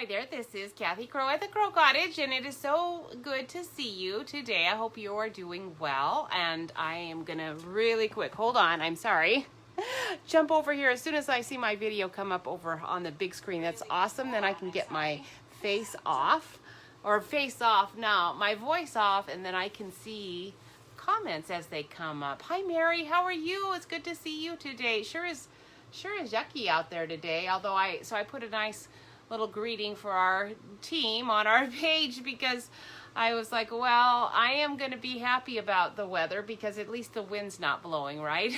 Hi there, this is Kathy Crow at the Crow Cottage, and it is so good to see you today. I hope you are doing well, and I am gonna really quick, hold on, I'm sorry, jump over here as soon as I see my video come up over on the big screen. That's awesome. Then I can get my face off, or face off now, my voice off, and then I can see comments as they come up. Hi Mary, how are you? It's good to see you today. Sure is yucky out there today, although I put a nice little greeting for our team on our page because I was like, well, I am going to be happy about the weather because at least the wind's not blowing, right?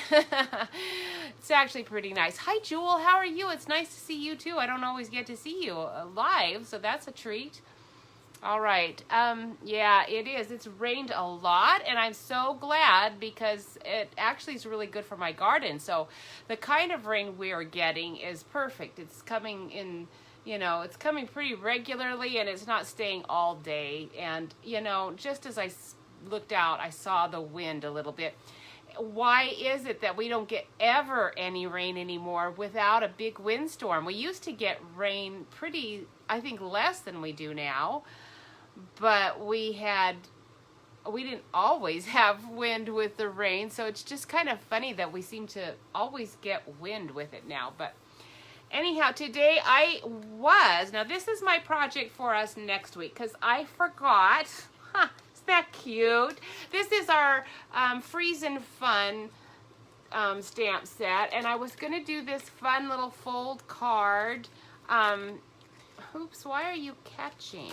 It's actually pretty nice. Hi Jewel, how are you? It's nice to see you too. I don't always get to see you live, so that's a treat. All right, yeah, it is. It's rained a lot, and I'm so glad because it actually is really good for my garden. So the kind of rain we're getting is perfect. It's coming in, you know, it's coming pretty regularly, and it's not staying all day. And, you know, just as I looked out, I saw the wind a little bit. Why is it that we don't get ever any rain anymore without a big windstorm? We used to get rain pretty, I think, less than we do now. But we didn't always have wind with the rain, so it's just kind of funny that we seem to always get wind with it now. But anyhow, today now this is my project for us next week, because I forgot, isn't that cute? This is our Freeze and Fun stamp set, and I was going to do this fun little fold card. Oops, why are you catching?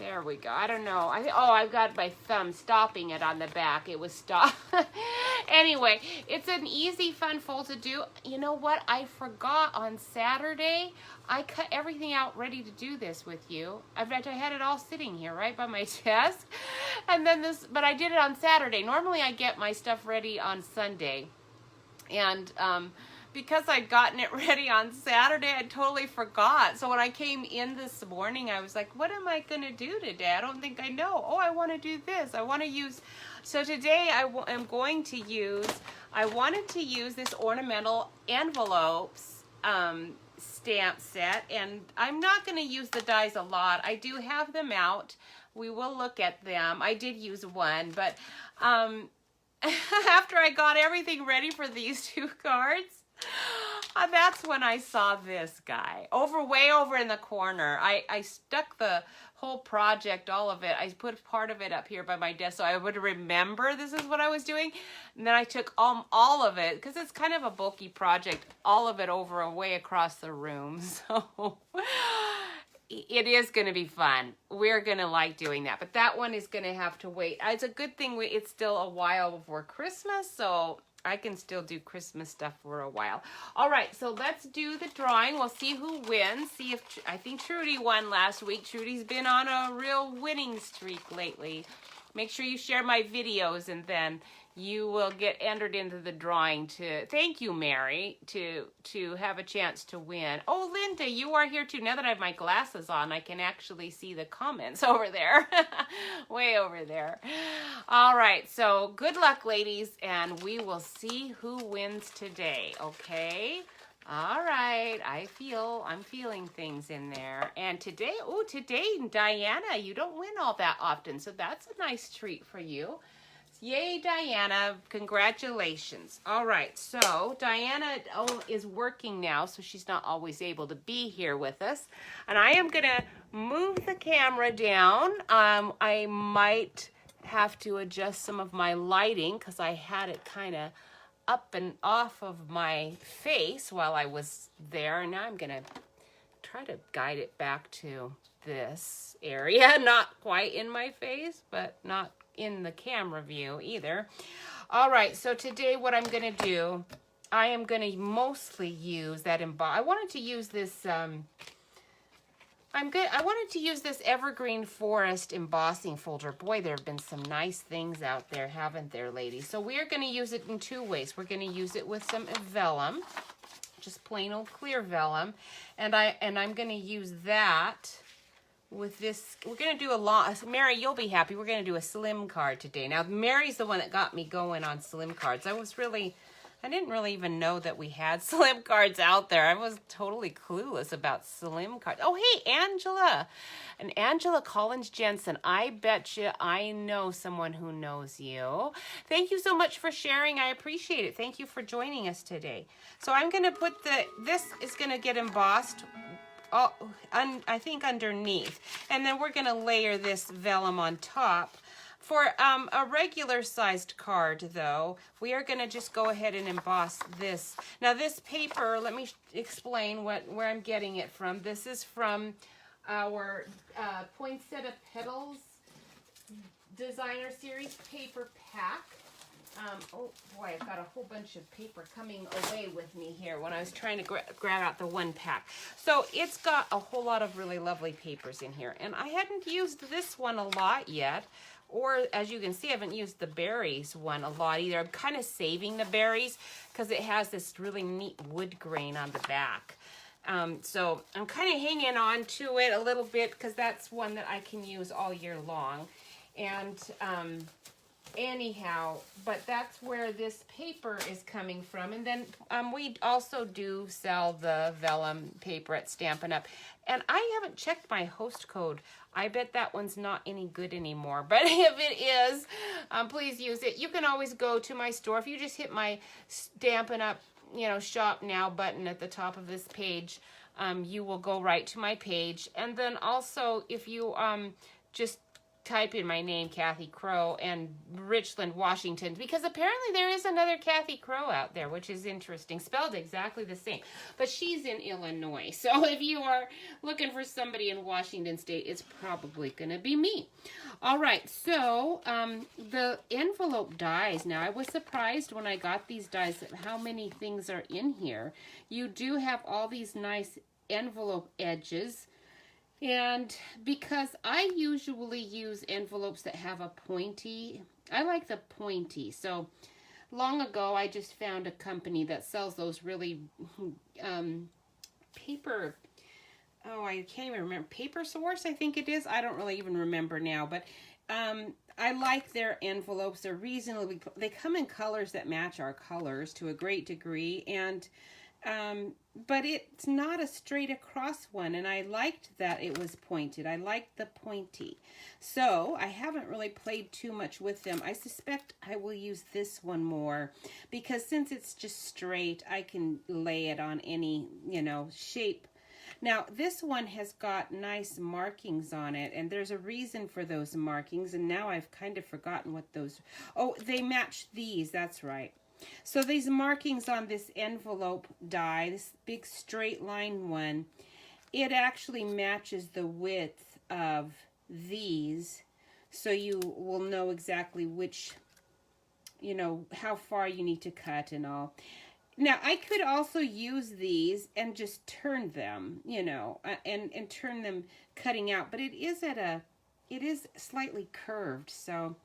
There we go. I don't know. I've got my thumb stopping it on the back. It was stopped. Anyway, it's an easy, fun fold to do. You know what? I forgot on Saturday. I cut everything out ready to do this with you. I had it all sitting here right by my desk. And then but I did it on Saturday. Normally I get my stuff ready on Sunday. And, because I'd gotten it ready on Saturday, I totally forgot. So when I came in this morning, I was like, what am I going to do today? I don't think I know. Oh, I want to do this. I want to use... So today I wanted to use this ornamental envelopes stamp set. And I'm not going to use the dies a lot. I do have them out. We will look at them. I did use one, but after I got everything ready for these two cards, that's when I saw this guy way over in the corner. I stuck the whole project, all of it. I put part of it up here by my desk so I would remember this is what I was doing. And then I took all of it, because it's kind of a bulky project, all of it over way across the room. So it is going to be fun. We're going to like doing that. But that one is going to have to wait. It's a good thing it's still a while before Christmas, so I can still do Christmas stuff for a while. All right, so let's do the drawing. We'll see who wins. I think Trudy won last week. Trudy's been on a real winning streak lately. Make sure you share my videos, and then you will get entered into the drawing thank you, Mary, to have a chance to win. Oh, Linda, you are here too. Now that I have my glasses on, I can actually see the comments over there. Way over there. All right, so good luck, ladies, and we will see who wins today, okay? All right, I'm feeling things in there. And today, Diana, you don't win all that often, so that's a nice treat for you. Yay, Diana. Congratulations. All right, so Diana is working now, so she's not always able to be here with us. And I am going to move the camera down. I might have to adjust some of my lighting because I had it kind of up and off of my face while I was there. And now I'm going to try to guide it back to this area. Not quite in my face, but not in the camera view either. All right, so today what I'm going to do, I am going to mostly use that I wanted to use this I wanted to use this Evergreen Forest embossing folder. Boy, there have been some nice things out there, haven't there, ladies? So we are going to use it in two ways. We're going to use it with some vellum, just plain old clear vellum, and I'm going to use that with this. We're going to do a lot. Mary, you'll be happy. We're going to do a slim card today. Now, Mary's the one that got me going on slim cards. I was really I didn't really even know that we had slim cards out there. I was totally clueless about slim cards. Oh, hey, Angela. And Angela Collins Jensen. I bet you I know someone who knows you. Thank you so much for sharing. I appreciate it. Thank you for joining us today. So I'm going to put this is going to get embossed, I think underneath. And then we're going to layer this vellum on top. For a regular sized card, though, we are going to just go ahead and emboss this. Now, this paper, let me explain where I'm getting it from. This is from our Poinsettia Petals Designer Series paper pack. Oh boy, I've got a whole bunch of paper coming away with me here when I was trying to grab out the one pack. So it's got a whole lot of really lovely papers in here. And I hadn't used this one a lot yet. Or, as you can see, I haven't used the berries one a lot either. I'm kind of saving the berries because it has this really neat wood grain on the back. So I'm kind of hanging on to it a little bit because that's one that I can use all year long. And anyhow, but that's where this paper is coming from. And then we also do sell the vellum paper at Stampin' Up. And I haven't checked my host code. I bet that one's not any good anymore. But if it is, please use it. You can always go to my store. If you just hit my Stampin' Up, shop now button at the top of this page, you will go right to my page. And then also, if you just type in my name, Kathy Crow, and Richland, Washington, because apparently there is another Kathy Crow out there, which is interesting, spelled exactly the same, but she's in Illinois. So if you are looking for somebody in Washington State, it's probably going to be me. All right, so the envelope dies. Now, I was surprised when I got these dies at how many things are in here. You do have all these nice envelope edges. And because I usually use envelopes that have a pointy, I like the pointy. So long ago, I just found a company that sells those really paper, I can't even remember, Paper Source, I think it is. I don't really even remember now, but I like their envelopes. They're reasonably, they come in colors that match our colors to a great degree, and but it's not a straight across one, and I liked that it was pointed. I liked the pointy. So I haven't really played too much with them. I suspect I will use this one more because since it's just straight, I can lay it on any, shape. Now, this one has got nice markings on it, and there's a reason for those markings, and now I've kind of forgotten what those, they match these, that's right. So these markings on this envelope die, this big straight line one, it actually matches the width of these, so you will know exactly which, how far you need to cut and all. Now, I could also use these and just turn them, and turn them cutting out, but it is slightly curved, so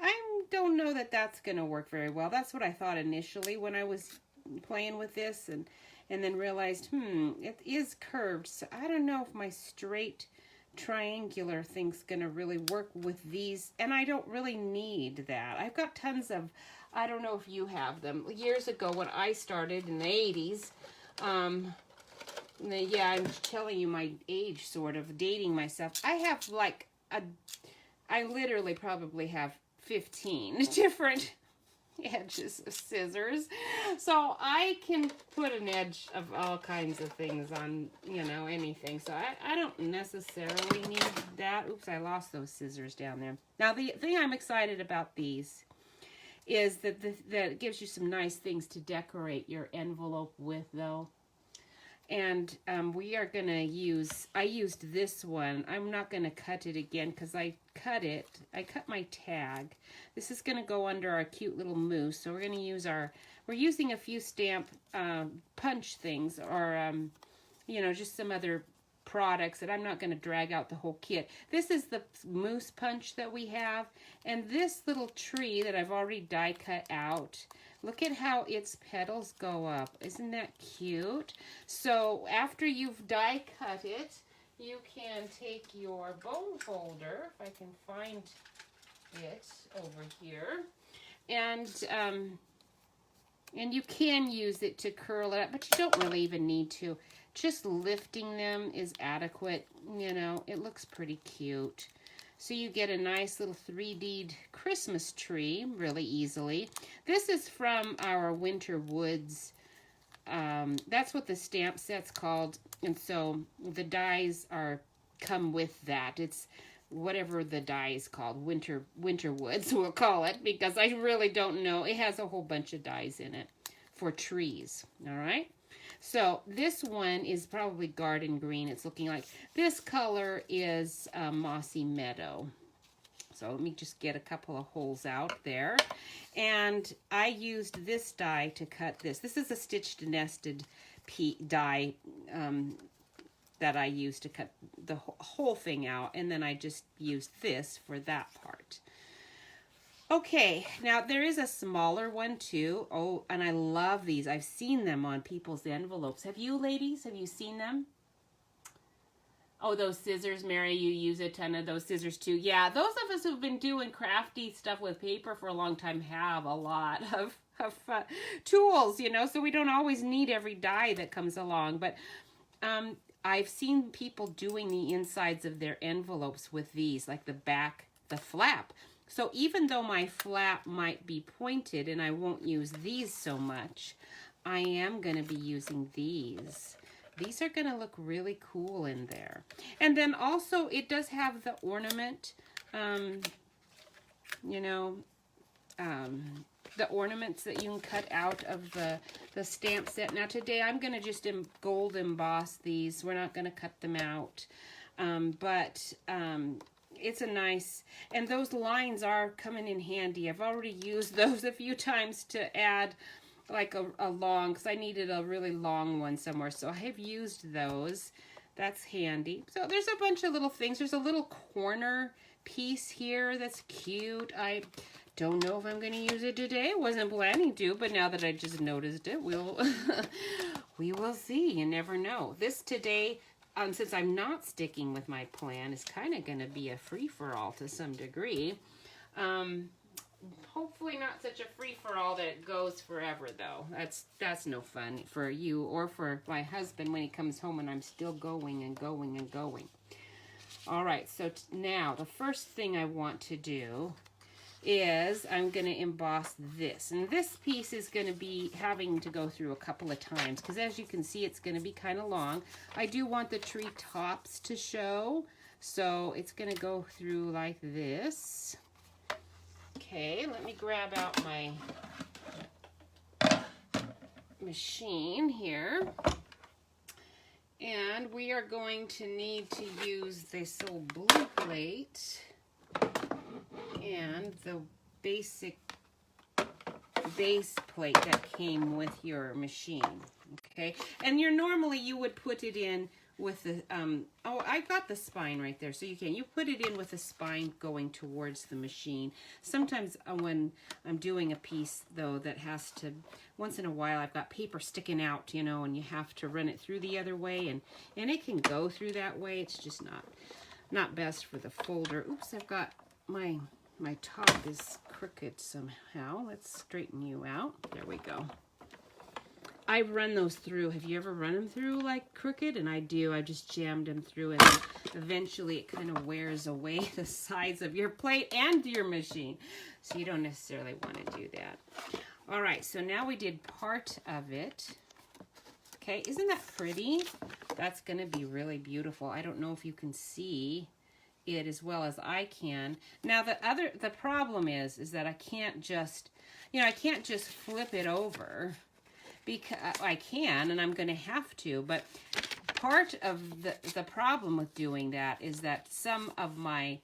I don't know that that's going to work very well. That's what I thought initially when I was playing with this, and then realized, it is curved, so I don't know if my straight triangular thing's going to really work with these, and I don't really need that. I've got tons of, I don't know if you have them. Years ago when I started in the 80s, yeah, I'm telling you my age, sort of, dating myself. I have I literally probably have 15 different edges of scissors. So I can put an edge of all kinds of things on, anything. So I don't necessarily need that. Oops, I lost those scissors down there. Now, the thing I'm excited about these is that it gives you some nice things to decorate your envelope with, though. And we are going to use, I used this one. I'm not going to cut it again because I cut my tag. This is going to go under our cute little moose. So we're going to use we're using a few stamp punch things or, just some other products that I'm not going to drag out the whole kit. This is the moose punch that we have. And this little tree that I've already die cut out, look at how its petals go up. Isn't that cute? So after you've die cut it, you can take your bone folder, if I can find it over here, and And you can use it to curl it up, but you don't really even need to. Just lifting them is adequate. You know, it looks pretty cute. So you get a nice little 3D'd Christmas tree really easily. This is from our Winter Woods. That's what the stamp set's called. And so the dies come with that. It's whatever the die is called, Winter Woods, we'll call it, because I really don't know. It has a whole bunch of dies in it for trees, all right? So this one is probably garden green. It's looking like this color is Mossy Meadow. So let me just get a couple of holes out there. And I used this die to cut this. This is a stitched nested die that I used to cut the whole thing out, and then I just used this for that part. Okay, now there is a smaller one too. Oh, and I love these. I've seen them on people's envelopes. Have you, ladies? Have you seen them? Oh, those scissors, Mary, you use a ton of those scissors too. Yeah, those of us who've been doing crafty stuff with paper for a long time have a lot of tools, you know, so we don't always need every die that comes along. But I've seen people doing the insides of their envelopes with these, like the back, the flap. So even though my flap might be pointed and I won't use these so much, I am going to be using these. These are going to look really cool in there. And then also it does have the ornament, you know, the ornaments that you can cut out of the stamp set. Now today I'm going to just gold emboss these. We're not going to cut them out. It's a nice, and those lines are coming in handy. I've already used those a few times to add like a long, because I needed a really long one somewhere. So I have used those. That's handy. So there's a bunch of little things. There's a little corner piece here that's cute. I don't know if I'm going to use it today. I wasn't planning to, but now that I just noticed it, we will see. You never know. This today, since I'm not sticking with my plan, is kind of going to be a free-for-all to some degree. Hopefully not such a free-for-all that it goes forever, though. That's no fun for you or for my husband when he comes home and I'm still going and going and going. All right, so now the first thing I want to do is I'm going to emboss this. And this piece is going to be having to go through a couple of times because as you can see, it's going to be kind of long. I do want the tree tops to show, so it's going to go through like this. Okay, let me grab out my machine here. And we are going to need to use this little blue plate and the basic base plate that came with your machine. Okay, and normally you would put it in with the oh, I got the spine right there, so you put it in with the spine going towards the machine. Sometimes when I'm doing a piece though that has to, once in a while I've got paper sticking out, you know, and you have to run it through the other way, and it can go through that way. It's just not best for the folder. Oops, I've got my top is crooked somehow. Let's straighten you out. There we go. I run those through. Have you ever run them through like crooked? And I do. I just jammed them through, and eventually it kind of wears away the sides of your plate and your machine. So you don't necessarily want to do that. All right, so now we did part of it. Okay, isn't that pretty? That's going to be really beautiful. I don't know if you can see it as well as I can. Now the problem is that I can't just, I can't just flip it over. Because I can, and I'm going to have to, but part of the problem with doing that is that some of my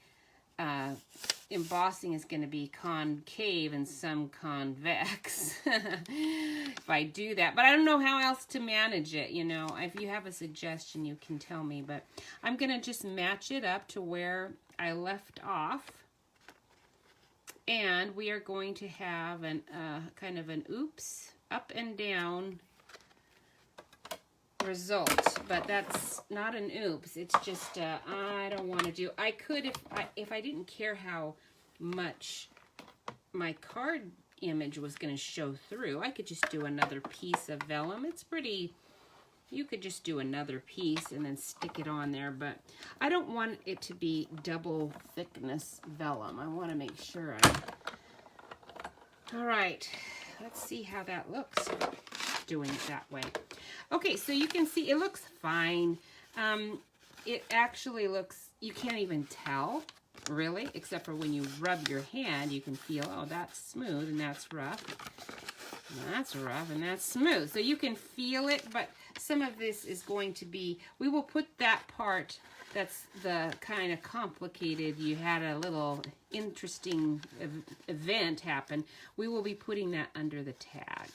embossing is going to be concave and some convex if I do that. But I don't know how else to manage it, If you have a suggestion, you can tell me. But I'm going to just match it up to where I left off. And we are going to have an kind of an oops, up and down result, but that's not an oops. It's just I don't want to do. I could if I didn't care how much my card image was going to show through, I could just do another piece of vellum. It's pretty, you could just do another piece and then stick it on there, but I don't want it to be double thickness vellum. I want to make sure all right, let's see how that looks doing it that way. Okay, so you can see it looks fine. It actually looks, you can't even tell really, except for when you rub your hand, you can feel, oh, that's smooth and that's rough. And that's rough and that's smooth. So you can feel it, but some of this is going to be, we will put that part that's the kind of complicated, you had a little interesting event happen, we will be putting that under the tag.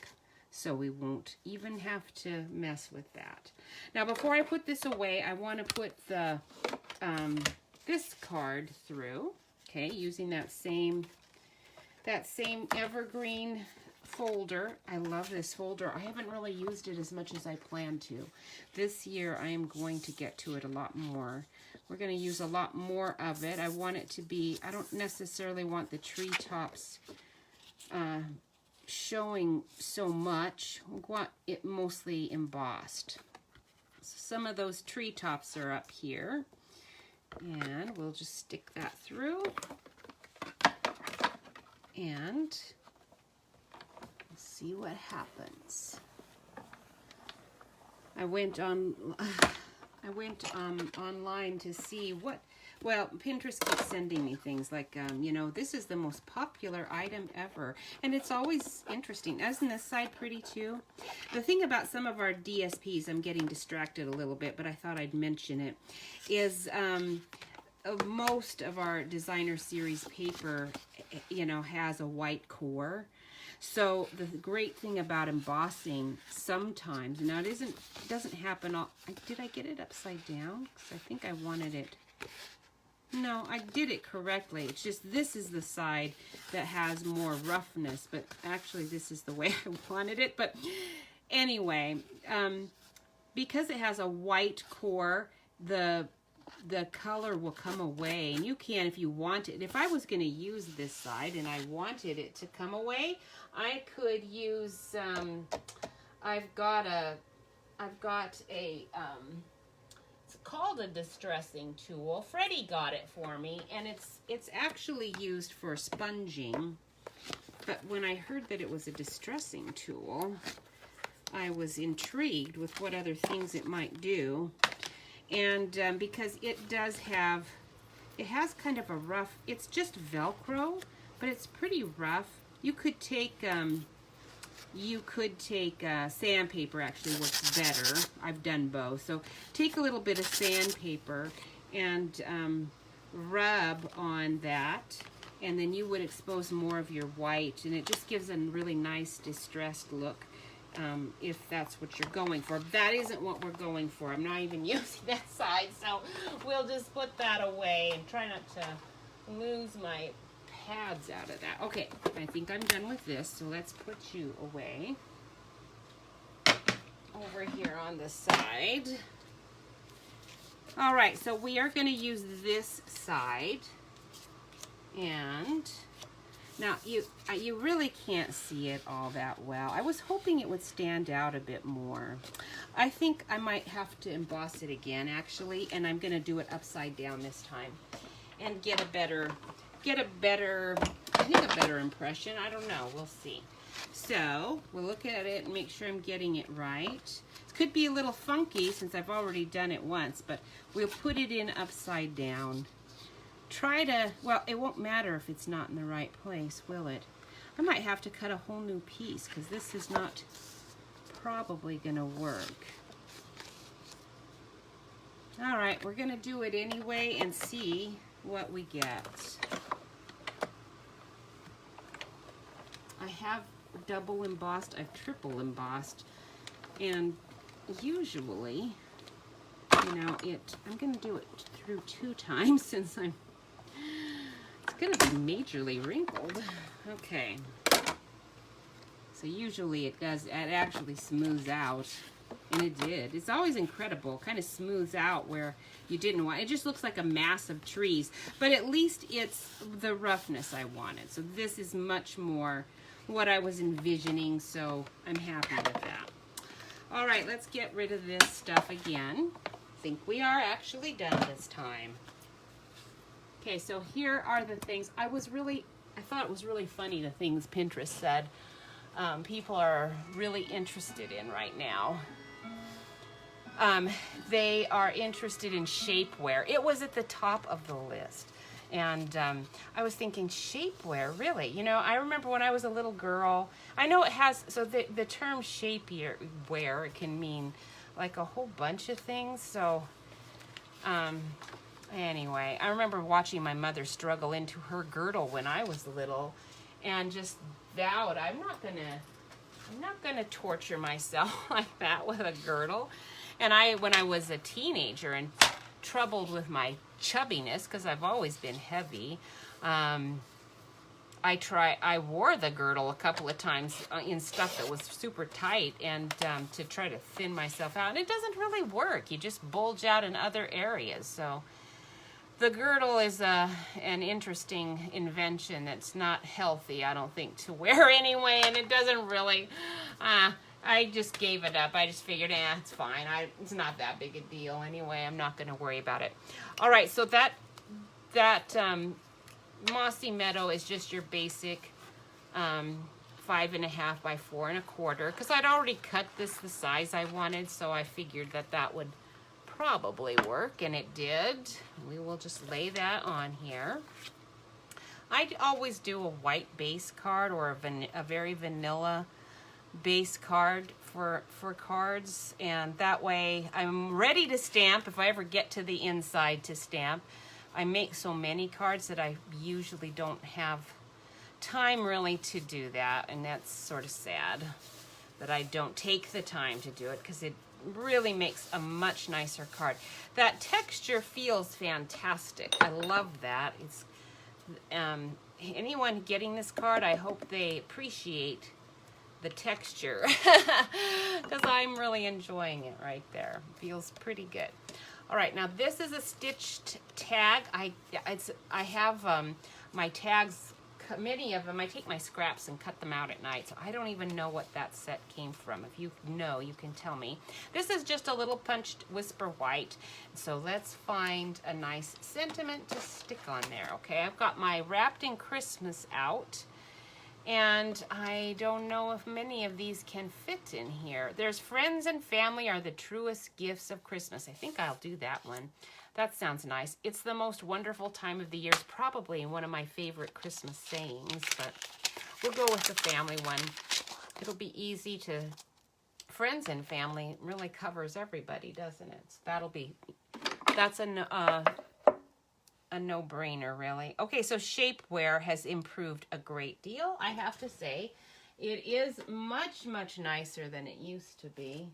So we won't even have to mess with that. Now before I put this away, I want to put the this card through, okay, using that same Evergreen folder. I love this folder. I haven't really used it as much as I plan to. This year I am going to get to it a lot more. We're going to use a lot more of it. I want it to be, I don't necessarily want the treetops showing so much. I want it mostly embossed. So some of those treetops are up here. And we'll just stick that through. And we'll see what happens. I went online to see what, well, Pinterest keeps sending me things like, you know, this is the most popular item ever. And it's always interesting. Isn't this side pretty too? The thing about some of our DSPs, I'm getting distracted a little bit, but I thought I'd mention it, is most of our designer series paper, you know, has a white core. So the great thing about embossing sometimes, now it doesn't happen all, did I get it upside down? Because I think I wanted it, no, I did it correctly. It's just this is the side that has more roughness, but actually this is the way I wanted it. But anyway, because it has a white core, the color will come away, and you can, if you want it. If I was going to use this side and I wanted it to come away, I could use, I've got a, it's called a distressing tool. Freddie got it for me, and it's actually used for sponging. But when I heard that it was a distressing tool, I was intrigued with what other things it might do. And because it does have, it has kind of a rough, it's just Velcro, but it's pretty rough. You could take sandpaper, actually works better. I've done both. So take a little bit of sandpaper and rub on that, and then you would expose more of your white, and it just gives a really nice distressed look. If that's what you're going for. That isn't what we're going for. I'm not even using that side, so we'll just put that away and try not to lose my pads out of that. Okay, I think I'm done with this, so let's put you away. Over here on the side. All right, so we are going to use this side, and now, you really can't see it all that well. I was hoping it would stand out a bit more. I think I might have to emboss it again, actually, and I'm going to do it upside down this time and get a better impression. I don't know. We'll see. So, we'll look at it and make sure I'm getting it right. It could be a little funky since I've already done it once, but we'll put it in upside down. Try to, well, it won't matter if it's not in the right place, will it? I might have to cut a whole new piece because this is not probably going to work. All right, we're going to do it anyway and see what we get. I have double embossed, I've triple embossed, and usually, you know, I'm going to do it through 2 times since it's going to be majorly wrinkled. Okay. So usually it actually smooths out, and it did. It's always incredible. Kind of smooths out where you didn't want. It just looks like a mass of trees, but at least it's the roughness I wanted. So this is much more what I was envisioning, so I'm happy with that. All right, let's get rid of this stuff again. I think we are actually done this time. Okay, so here are the things. I thought it was really funny, the things Pinterest said people are really interested in right now. They are interested in shapewear. It was at the top of the list. And I was thinking, shapewear, really? You know, I remember when I was a little girl, I know it has, so the term shapewear, it can mean like a whole bunch of things. So anyway, I remember watching my mother struggle into her girdle when I was little and just vowed, I'm not gonna torture myself like that with a girdle. And when I was a teenager and troubled with my chubbiness, because I've always been heavy, I wore the girdle a couple of times in stuff that was super tight and to try to thin myself out. And it doesn't really work. You just bulge out in other areas. So the girdle is an interesting invention that's not healthy, I don't think, to wear anyway. And it doesn't really... I just gave it up. I just figured, it's fine. It's not that big a deal anyway. I'm not going to worry about it. All right, so that Mossy Meadow is just your basic 5.5 by 4 1/4. Because I'd already cut this the size I wanted, so I figured that would probably work, and it did. We will just lay that on here. I always do a white base card or a very vanilla base card for cards, and that way I'm ready to stamp if I ever get to the inside to stamp. I make so many cards that I usually don't have time really to do that, and that's sort of sad that I don't take the time to do it, because it really makes a much nicer card. That texture feels fantastic. I love that. It's anyone getting this card, I hope they appreciate the texture, because I'm really enjoying it right there. Feels pretty good. All right, now this is a stitched tag. I have my tags, many of them. I take my scraps and cut them out at night, so I don't even know what that set came from. If you know, you can tell me. This is just a little punched Whisper White, so let's find a nice sentiment to stick on there. Okay, I've got my Wrapped in Christmas out. And I don't know if many of these can fit in here. There's friends and family are the truest gifts of Christmas. I think I'll do that one. That sounds nice. It's the most wonderful time of the year. It's probably one of my favorite Christmas sayings, but we'll go with the family one. It'll be easy to... Friends and family really covers everybody, doesn't it? So that's a no-brainer, really. Okay, so shapewear has improved a great deal, I have to say. It is much, much nicer than it used to be.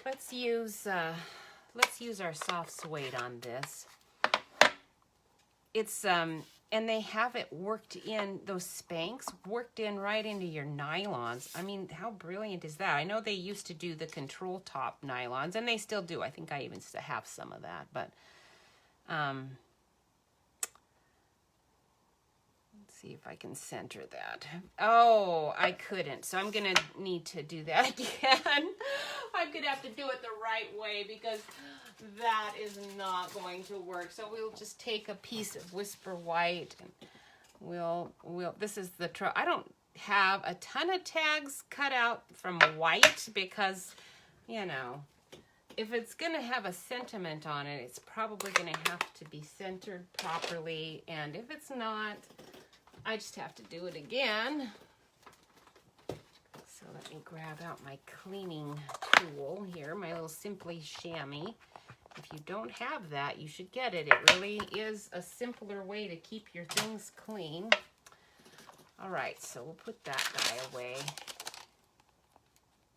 Let's use our soft suede on this. It's and they have it worked in, those Spanx worked in right into your nylons. I mean, how brilliant is that? I know they used to do the control top nylons, and they still do. I think I even have some of that, but see if I can center that. Oh, I couldn't. So I'm going to need to do that again. I'm going to have to do it the right way, because that is not going to work. So we'll just take a piece of Whisper White, and this is the I don't have a ton of tags cut out from white, because, you know, if it's going to have a sentiment on it, it's probably going to have to be centered properly. And if it's not, I just have to do it again. So let me grab out my cleaning tool here, my little Simply Chamois. If you don't have that, you should get it. It really is a simpler way to keep your things clean. All right, so we'll put that guy away.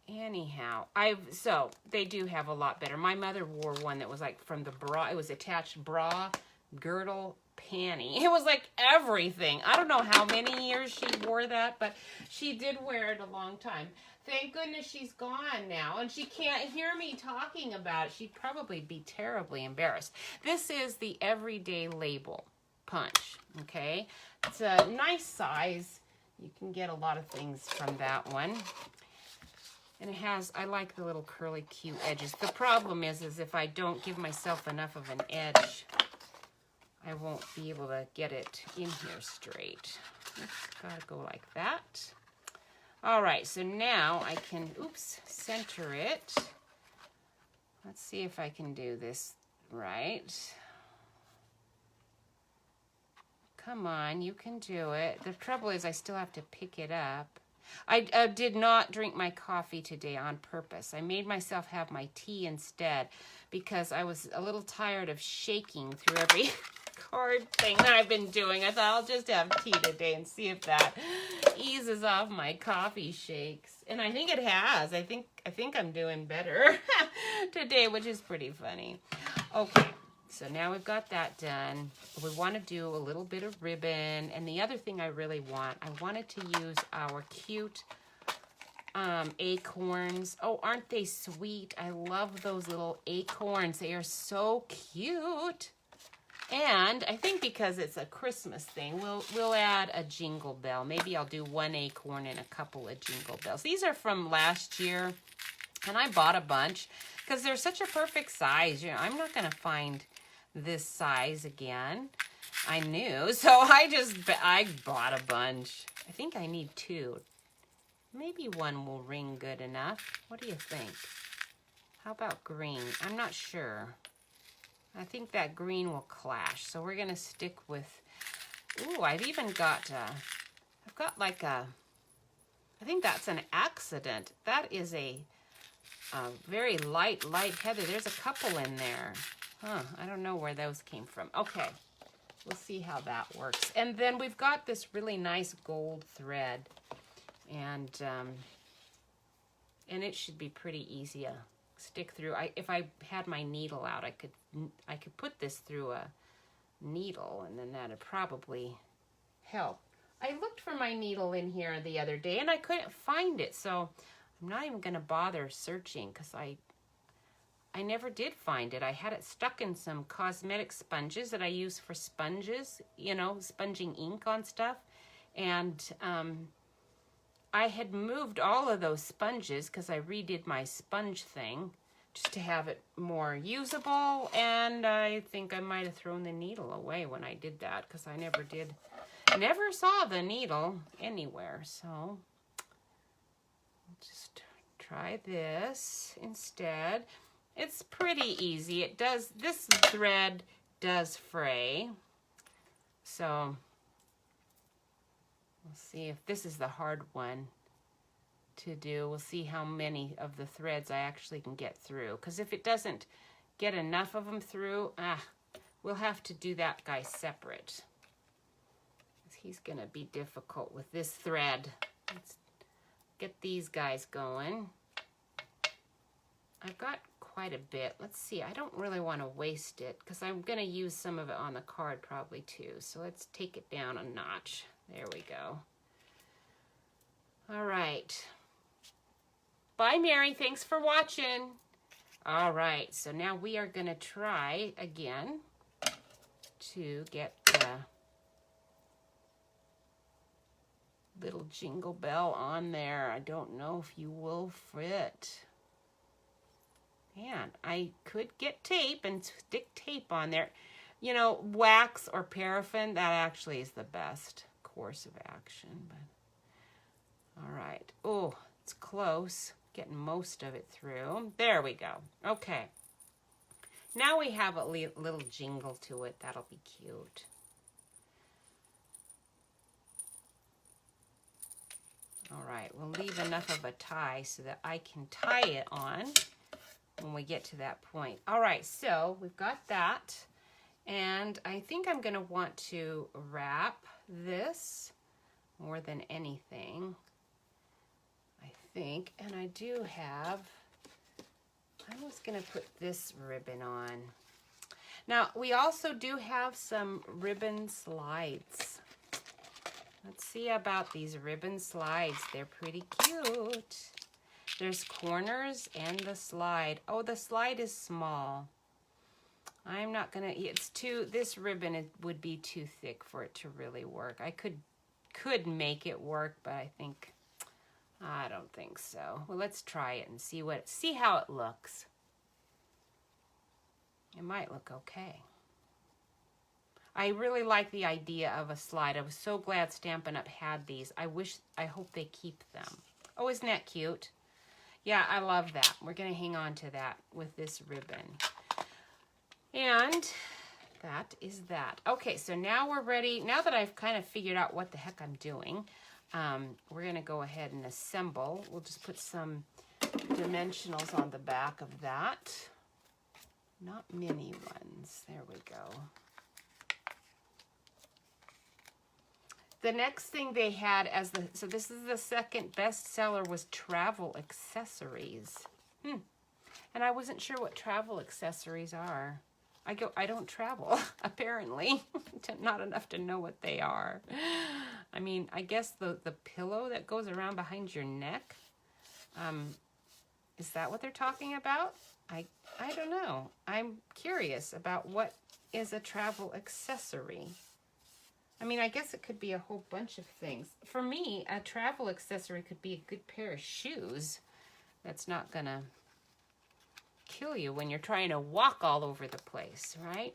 Anyhow, so they do have a lot better. My mother wore one that was like from the bra. It was attached bra, girdle, panty. It was like everything. I don't know how many years she wore that, but she did wear it a long time. Thank goodness she's gone now, and she can't hear me talking about it. She'd probably be terribly embarrassed. This is the Everyday Label Punch, okay? It's a nice size. You can get a lot of things from that one. And it has, I like the little curly cute edges. The problem is if I don't give myself enough of an edge, I won't be able to get it in here straight. It's gotta go like that. All right, so now I can, oops, center it. Let's see if I can do this right. Come on, you can do it. The trouble is I still have to pick it up. I did not drink my coffee today on purpose. I made myself have my tea instead because I was a little tired of shaking through every card thing that I've been doing. I thought I'll just have tea today and see if that eases off my coffee shakes. And I think it has. I think I'm doing better today, which is pretty funny. Okay. So now we've got that done. We want to do a little bit of ribbon. And the other thing I really want, I wanted to use our cute acorns. Oh, aren't they sweet? I love those little acorns. They are so cute. And I think because it's a Christmas thing, we'll add a jingle bell. Maybe I'll do one acorn and a couple of jingle bells. These are from last year. And I bought a bunch because they're such a perfect size. You know, I'm not going to find this size again. I knew, so I bought a bunch. I think I need 2. Maybe one will ring good enough. What do you think? How about green? I'm not sure. I think that green will clash, so we're gonna stick with, ooh, I've even got, I've got like a, I think that's an accident. That is a very light heather. There's a couple in there. Huh, I don't know where those came from. Okay, we'll see how that works. And then we've got this really nice gold thread. And it should be pretty easy to stick through. If I had my needle out, I could put this through a needle, and then that'd probably help. I looked for my needle in here the other day, and I couldn't find it, so I'm not even gonna bother searching because I never did find it. I had it stuck in some cosmetic sponges that I use for sponges, you know, sponging ink on stuff. And I had moved all of those sponges because I redid my sponge thing just to have it more usable. And I think I might have thrown the needle away when I did that because I never saw the needle anywhere. So I'll just try this instead. It's pretty easy. This thread does fray. So we'll see if this is the hard one to do. We'll see how many of the threads I actually can get through. Because if it doesn't get enough of them through, we'll have to do that guy separate. He's gonna be difficult with this thread. Let's get these guys going. I've got quite a bit. Let's see, I don't really want to waste it because I'm going to use some of it on the card probably too. So let's take it down a notch. There we go. All right. Bye, Mary. Thanks for watching. All right, so now we are going to try again to get the little jingle bell on there. I don't know if you will fit. Man, I could get tape and stick tape on there. You know, wax or paraffin, that actually is the best course of action. But all right. Oh, it's close. Getting most of it through. There we go. Okay. Now we have a little jingle to it. That'll be cute. All right, we'll leave enough of a tie so that I can tie it on when we get to that point. All right, so we've got that. And I think I'm going to want to wrap this more than anything. I think. And I do have, I was going to put this ribbon on. Now, we also do have some ribbon slides. Let's see about these ribbon slides. They're pretty cute. There's corners and the slide. Oh, the slide is small. I'm not gonna, it's too, this ribbon would be too thick for it to really work. I could could make it work, but I don't think so. Well, let's try it and see how it looks. It might look okay. I really like the idea of a slide. I was so glad Stampin' Up! Had these. I hope they keep them. Oh, isn't that cute? Yeah, I love that. We're going to hang on to that with this ribbon. And that is that. Okay, so now we're ready. Now that I've kind of figured out what the heck I'm doing, we're going to go ahead and assemble. We'll just put some dimensionals on the back of that. Not mini ones. There we go. The next thing they had so this is the second bestseller, was travel accessories. And I wasn't sure what travel accessories are. I don't travel, apparently. Not enough to know what they are. I mean, I guess the pillow that goes around behind your neck, is that what they're talking about? I don't know. I'm curious about what is a travel accessory. I mean, I guess it could be a whole bunch of things. For me, a travel accessory could be a good pair of shoes that's not gonna kill you when you're trying to walk all over the place, right?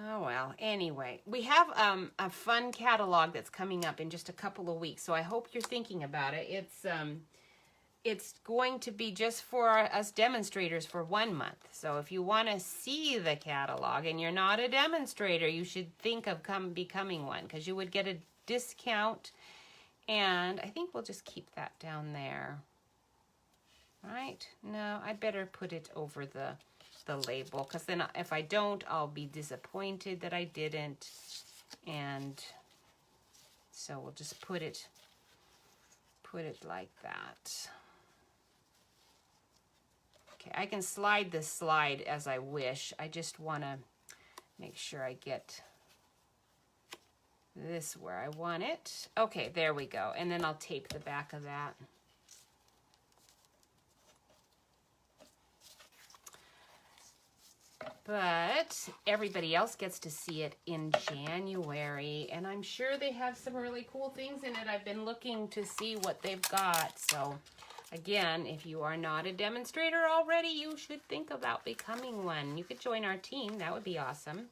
Oh, well, anyway, we have a fun catalog that's coming up in just a couple of weeks, so I hope you're thinking about it. It's going to be just for us demonstrators for 1 month. So if you want to see the catalog and you're not a demonstrator, you should think of becoming one, because you would get a discount. And I think we'll just keep that down there. Right? No, I better put it over the label, because then if I don't, I'll be disappointed that I didn't. And so we'll just put it like that. Okay, I can slide this slide as I wish. I just want to make sure I get this where I want it. Okay, there we go. And then I'll tape the back of that. But everybody else gets to see it in January, and I'm sure they have some really cool things in it. I've been looking to see what they've got. So again, if you are not a demonstrator already, you should think about becoming one. You could join our team. That would be awesome.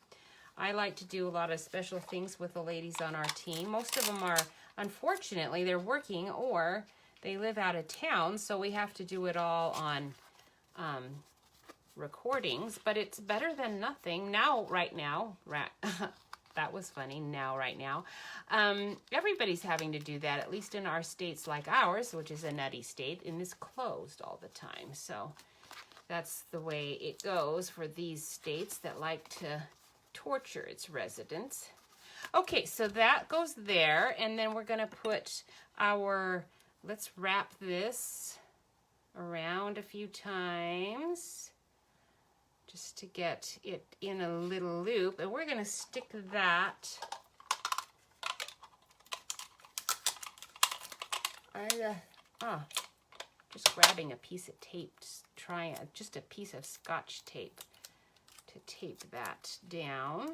I like to do a lot of special things with the ladies on our team. Most of them are, unfortunately, they're working or they live out of town, so we have to do it all on recordings, but it's better than nothing. Right now, that was funny, right now. Everybody's having to do that, at least in our states like ours, which is a nutty state, and is closed all the time. So that's the way it goes for these states that like to torture its residents. Okay, so that goes there, and then we're going to put let's wrap this around a few times just to get it in a little loop, and we're going to stick that just grabbing a piece of tape, just a piece of Scotch tape to tape that down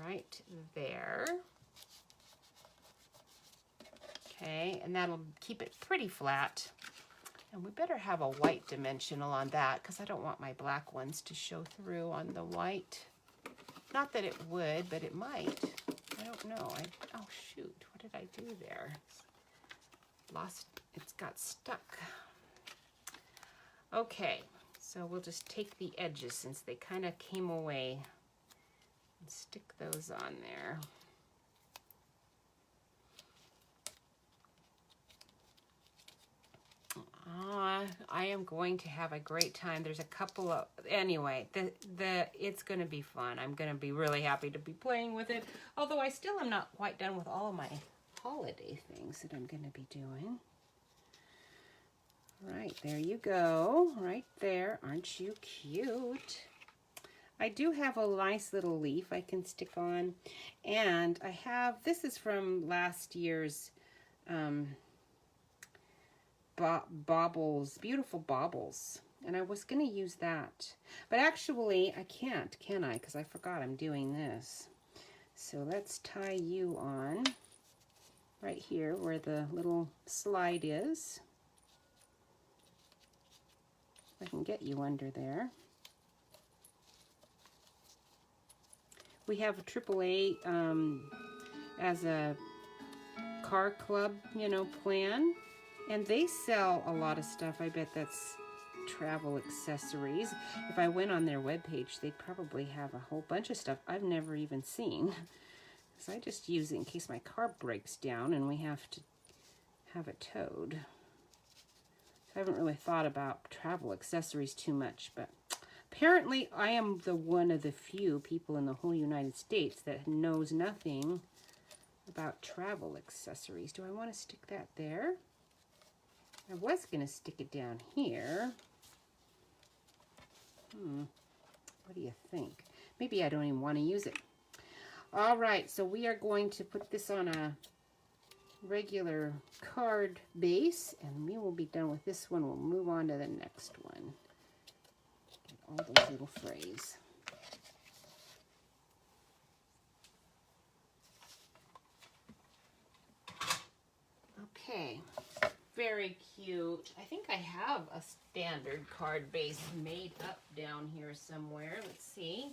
right there. Okay, and that'll keep it pretty flat. And we better have a white dimensional on that, because I don't want my black ones to show through on the white. Not that it would, but it might. I don't know. Oh shoot, what did I do there? It's got stuck. Okay, so we'll just take the edges since they kind of came away and stick those on there. I am going to have a great time. There's a couple of, anyway, it's going to be fun. I'm going to be really happy to be playing with it. Although I still am not quite done with all of my holiday things that I'm going to be doing. Right, there you go. Right there. Aren't you cute? I do have a nice little leaf I can stick on. And I have, this is from last year's baubles, beautiful baubles, and I was going to use that, but actually I can't, can I? Because I forgot I'm doing this. So let's tie you on right here where the little slide is. I can get you under there. We have a AAA as a car club, you know, plan, and they sell a lot of stuff. I bet that's travel accessories. If I went on their webpage, they'd probably have a whole bunch of stuff I've never even seen. So I just use it in case my car breaks down and we have to have it towed. So I haven't really thought about travel accessories too much, but apparently I am one of the few people in the whole United States that knows nothing about travel accessories. Do I want to stick that there? I was going to stick it down here. What do you think? Maybe I don't even want to use it. All right, so we are going to put this on a regular card base, and we will be done with this one. We'll move on to the next one. Get all those little frays. Okay, very cute. I think I have a standard card base made up down here somewhere. Let's see.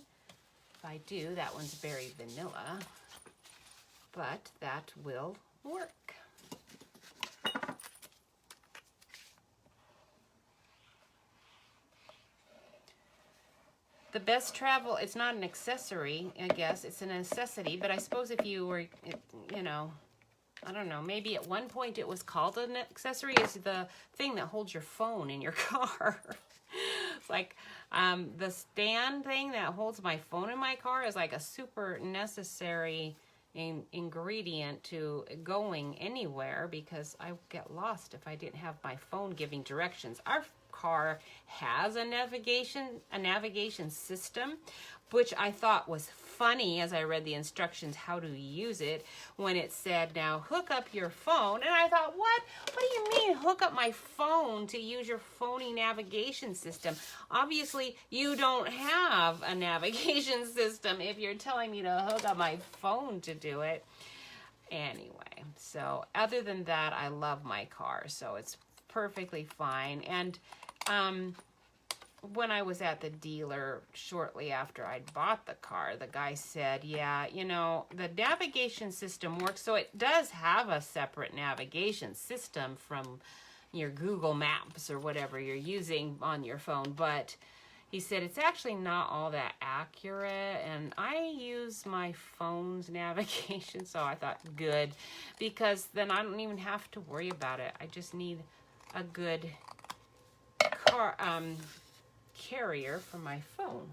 If I do, that one's very vanilla, but that will work. The best travel, it's not an accessory, I guess. It's a necessity, but I suppose if you were, you know, I don't know, maybe at one point it was called an accessory. Is the thing that holds your phone in your car. It's like the stand thing that holds my phone in my car is like a super necessary ingredient to going anywhere, because I get lost if I didn't have my phone giving directions. Our car has a navigation system, which I thought was funny as I read the instructions how to use it, when it said, now hook up your phone. And I thought, what do you mean hook up my phone to use your phony navigation system? Obviously you don't have a navigation system if you're telling me to hook up my phone to do it. Anyway, so other than that, I love my car, so it's perfectly fine. And when I was at the dealer shortly after I'd bought the car, the guy said, yeah, you know, the navigation system works. So it does have a separate navigation system from your Google Maps or whatever you're using on your phone. But he said it's actually not all that accurate. And I use my phone's navigation, so I thought, good, because then I don't even have to worry about it. I just need a good carrier for my phone.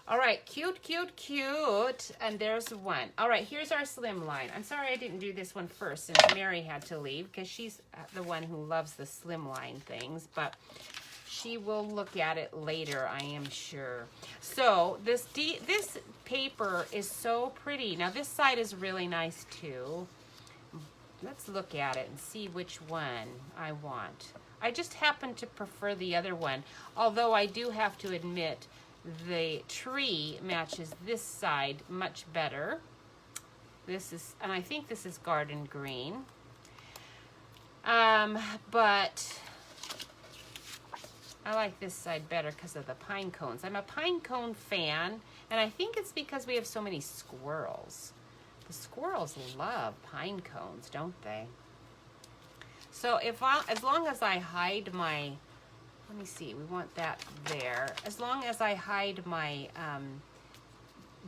All right, cute, cute, cute. And there's one. All right, here's our slim line. I'm sorry I didn't do this one first since Mary had to leave, because she's the one who loves the slim line things, but she will look at it later, I am sure. So this paper is so pretty. Now this side is really nice too. Let's look at it and see which one I want. I just happen to prefer the other one, although I do have to admit the tree matches this side much better. This is, and I think this is garden green. But I like this side better because of the pine cones. I'm a pine cone fan, and I think it's because we have so many squirrels. The squirrels love pine cones, don't they? So as long as I hide my, let me see, we want that there. As long as I hide my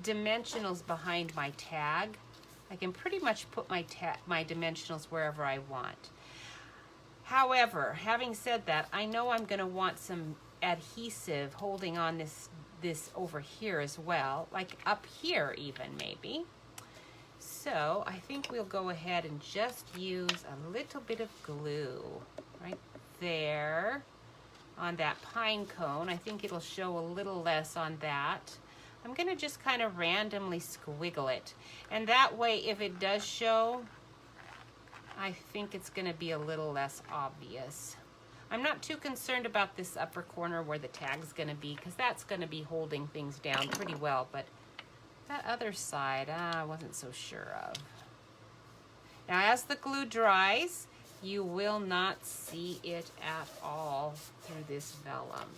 dimensionals behind my tag, I can pretty much put my dimensionals wherever I want. However, having said that, I know I'm going to want some adhesive holding on this over here as well, like up here even maybe. So I think we'll go ahead and just use a little bit of glue right there on that pine cone. I think it'll show a little less on that. I'm going to just kind of randomly squiggle it. And that way, if it does show, I think it's going to be a little less obvious. I'm not too concerned about this upper corner where the tag's going to be, because that's going to be holding things down pretty well. But That other side, I wasn't so sure of. Now, as the glue dries, you will not see it at all through this vellum.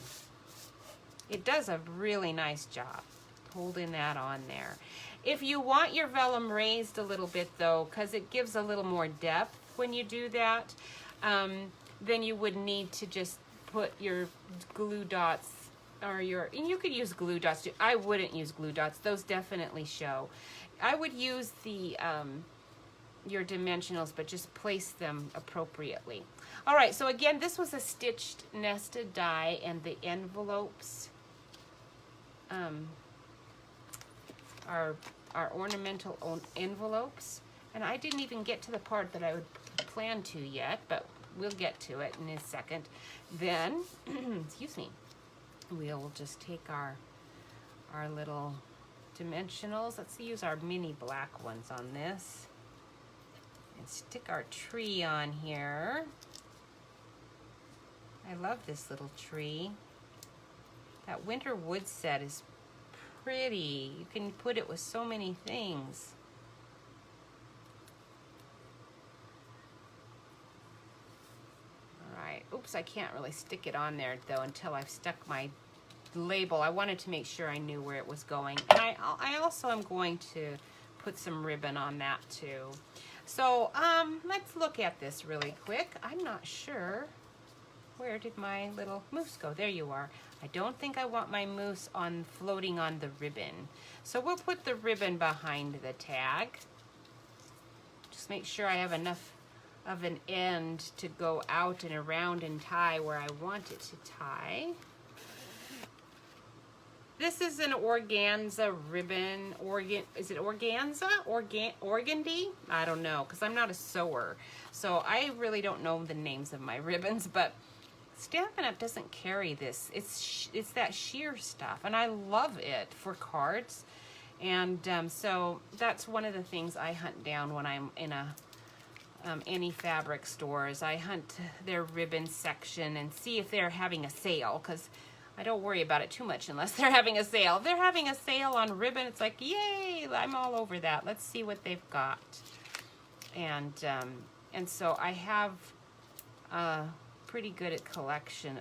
It does a really nice job holding that on there. If you want your vellum raised a little bit though, because it gives a little more depth when you do that, then you would need to just put your glue dots, or and you could use glue dots too. I wouldn't use glue dots, those definitely show. I would use the your dimensionals, but just place them appropriately. All right, so again, this was a stitched nested die, and the envelopes are ornamental envelopes, and I didn't even get to the part that I would plan to yet, but we'll get to it in a second. Then, excuse me, we'll just take our little dimensionals. Let's use our mini black ones on this and stick our tree on here. I love this little tree. That winter wood set is pretty. You can put it with so many things. All right. Oops, I can't really stick it on there though until I've stuck my label. I wanted to make sure I knew where it was going. And I also am going to put some ribbon on that too. So let's look at this really quick. I'm not sure. Where did my little moose go? There you are. I don't think I want my moose floating on the ribbon. So we'll put the ribbon behind the tag. Just make sure I have enough of an end to go out and around and tie where I want it to tie. This is an organza ribbon. Is it organza? Organdy? I don't know, because I'm not a sewer. So I really don't know the names of my ribbons, but Stampin' Up! Doesn't carry this. It's that sheer stuff, and I love it for cards. And so that's one of the things I hunt down when I'm in any fabric stores. I hunt their ribbon section and see if they're having a sale, because I don't worry about it too much unless they're having a sale. If they're having a sale on ribbon, it's like, yay, I'm all over that. Let's see what they've got. And so I have pretty good at collection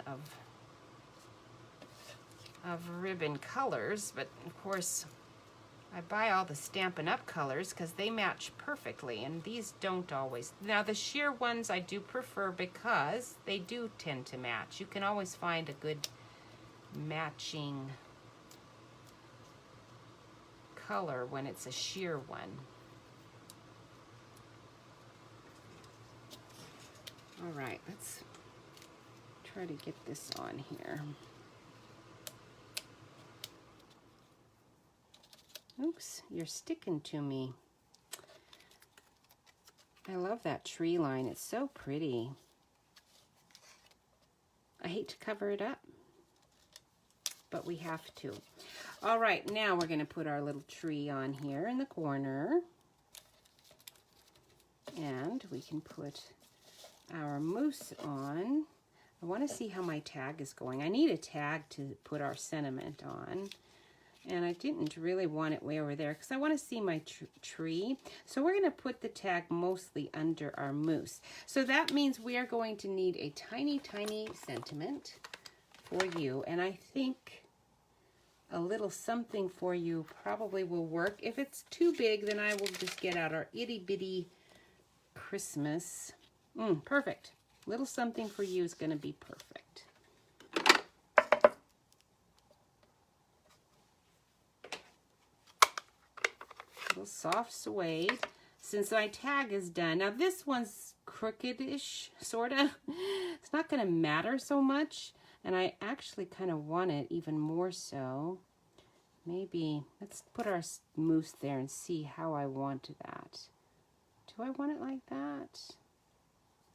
of ribbon colors, but of course I buy all the Stampin' Up! Colors because they match perfectly, and these don't always. Now the sheer ones I do prefer because they do tend to match. You can always find a good matching color when it's a sheer one. All right, let's try to get this on here. Oops, you're sticking to me. I love that tree line. It's so pretty. I hate to cover it up, but we have to. All right, now we're going to put our little tree on here in the corner. And we can put our moose on. I want to see how my tag is going. I need a tag to put our sentiment on. And I didn't really want it way over there because I want to see my tree. So we're going to put the tag mostly under our moose. So that means we are going to need a tiny, tiny sentiment for you. And I think a little something for you probably will work. If it's too big, then I will just get out our itty bitty Christmas. Perfect. Little something for you is going to be perfect. Little soft suede. Since my tag is done, now this one's crooked-ish, sort of. It's not going to matter so much, and I actually kind of want it even more so. Maybe, let's put our moose there and see how I want that. Do I want it like that?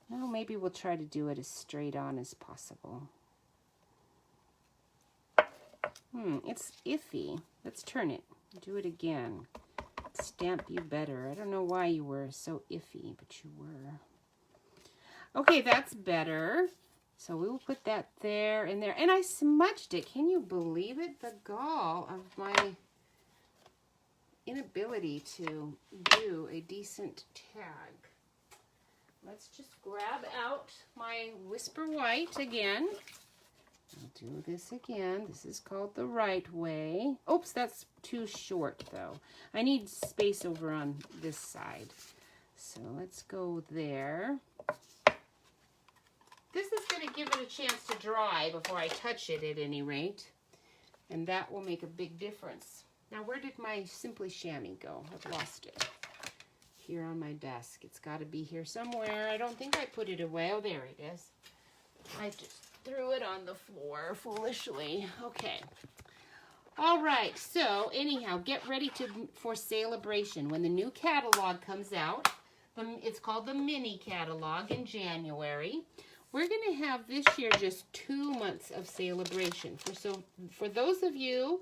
No, maybe we'll try to do it as straight on as possible. It's iffy. Let's turn it. Do it again. Stamp you better. I don't know why you were so iffy, but you were. Okay, that's better. So we will put that there and there. And I smudged it. Can you believe it? The gall of my inability to do a decent tag. Let's just grab out my Whisper White again. I'll do this again. This is called the right way. Oops, that's too short though. I need space over on this side. So let's go there. This is going to give it a chance to dry before I touch it at any rate. And that will make a big difference. Now, where did my Simply Chamois go? I've lost it. Here on my desk. It's got to be here somewhere. I don't think I put it away. Oh, there it is. I just threw it on the floor foolishly. Okay. All right. So, anyhow, get ready for Celebration. When the new catalog comes out, it's called the Mini Catalog in January. We're going to have this year just 2 months of celebration. For those of you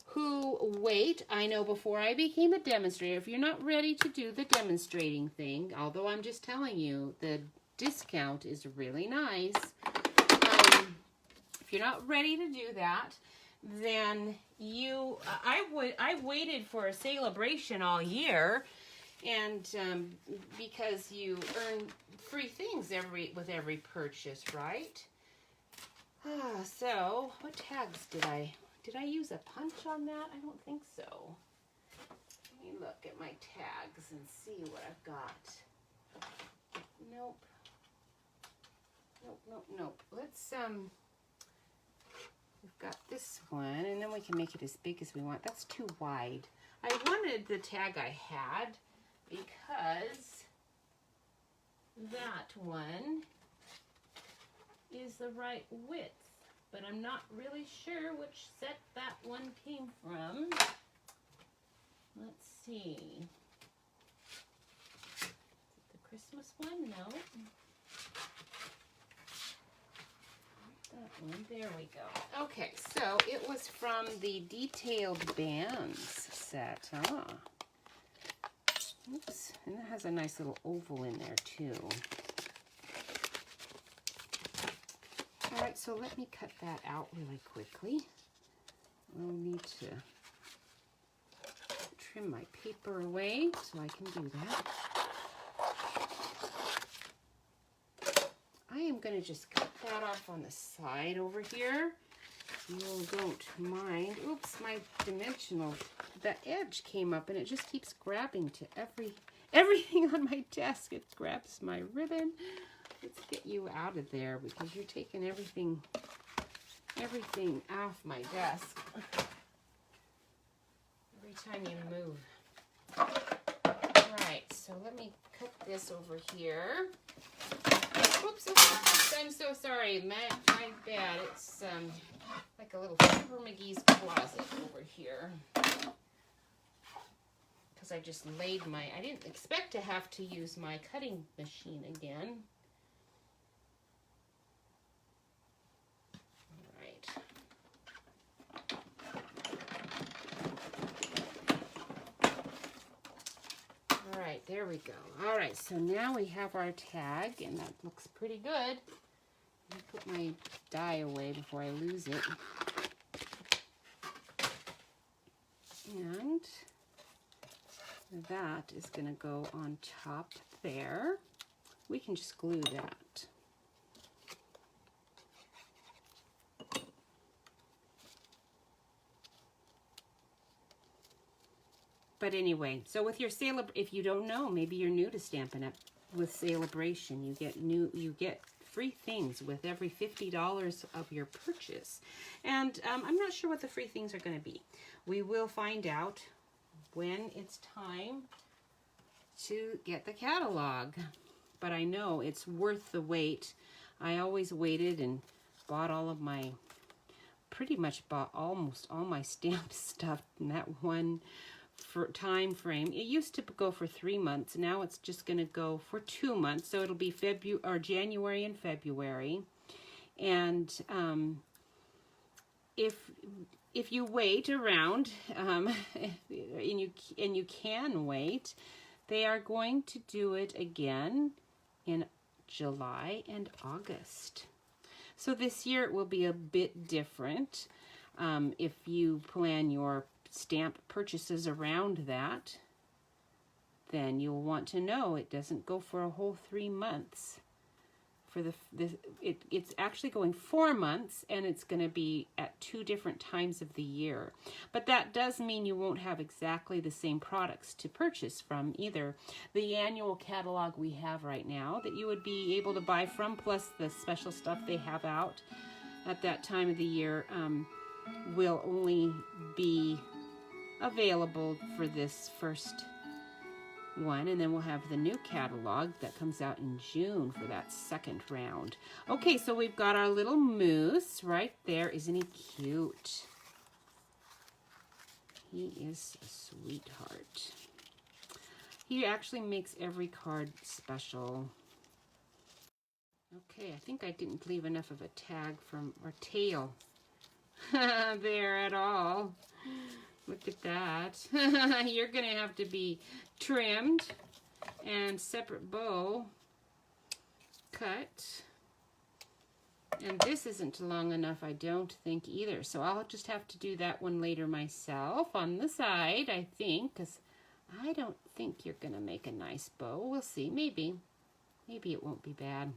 who wait, I know before I became a demonstrator, if you're not ready to do the demonstrating thing, although I'm just telling you, the discount is really nice. If you're not ready to do that, then I waited for a celebration all year, and because you earn free things with every purchase, right? So what tags did I use a punch on that? I don't think so. Let me look at my tags and see what I've got. Nope. Nope. Let's we've got this one, and then we can make it as big as we want. That's too wide. I wanted the tag I had because that one is the right width, but I'm not really sure which set that one came from. Let's see. Is it the Christmas one? No. That one. There we go. Okay, so it was from the Detailed Bands set. Oops, and it has a nice little oval in there too. All right, so let me cut that out really quickly. I'll need to trim my paper away so I can do that. I am going to just cut that off on the side over here. You don't mind. Oops, my dimensional, the edge came up and it just keeps grabbing to everything on my desk. It grabs my ribbon. Let's get you out of there because you're taking everything off my desk every time you move. All right, so let me cut this over here. Oops, I'm so sorry. My bad. It's like a little Fibber McGee's closet over here. Because I just laid I didn't expect to have to use my cutting machine again. All right. All right, there we go. All right, so now we have our tag, and that looks pretty good. Let me put my die away before I lose it. And that is going to go on top there. We can just glue that. But anyway, so with your if you don't know, maybe you're new to Stampin' Up! With Celebration, you get free things with every $50 of your purchase. And I'm not sure what the free things are going to be. We will find out when it's time to get the catalog. But I know it's worth the wait. I always waited and bought pretty much bought almost all my stamp stuff in that one time frame. It used to go for 3 months. Now it's just going to go for 2 months. So it'll be January and February. And if you wait around and you can wait, they are going to do it again in July and August. So this year it will be a bit different. If you plan your stamp purchases around that, then you'll want to know it doesn't go for a whole 3 months. For it's actually going 4 months, and it's going to be at 2 different times of the year. But that does mean you won't have exactly the same products to purchase from either. The annual catalog we have right now that you would be able to buy from, plus the special stuff they have out at that time of the year, will only be available for this first one, and then we'll have the new catalog that comes out in June for that second round. Okay, so we've got our little moose right there. Isn't he cute? He is a sweetheart. He actually makes every card special. Okay, I think I didn't leave enough of a tag from our tail there at all. Look at that. You're going to have to be trimmed and separate bow cut. And this isn't long enough, I don't think, either. So I'll just have to do that one later myself on the side, I think, because I don't think you're going to make a nice bow. We'll see. Maybe. Maybe it won't be bad.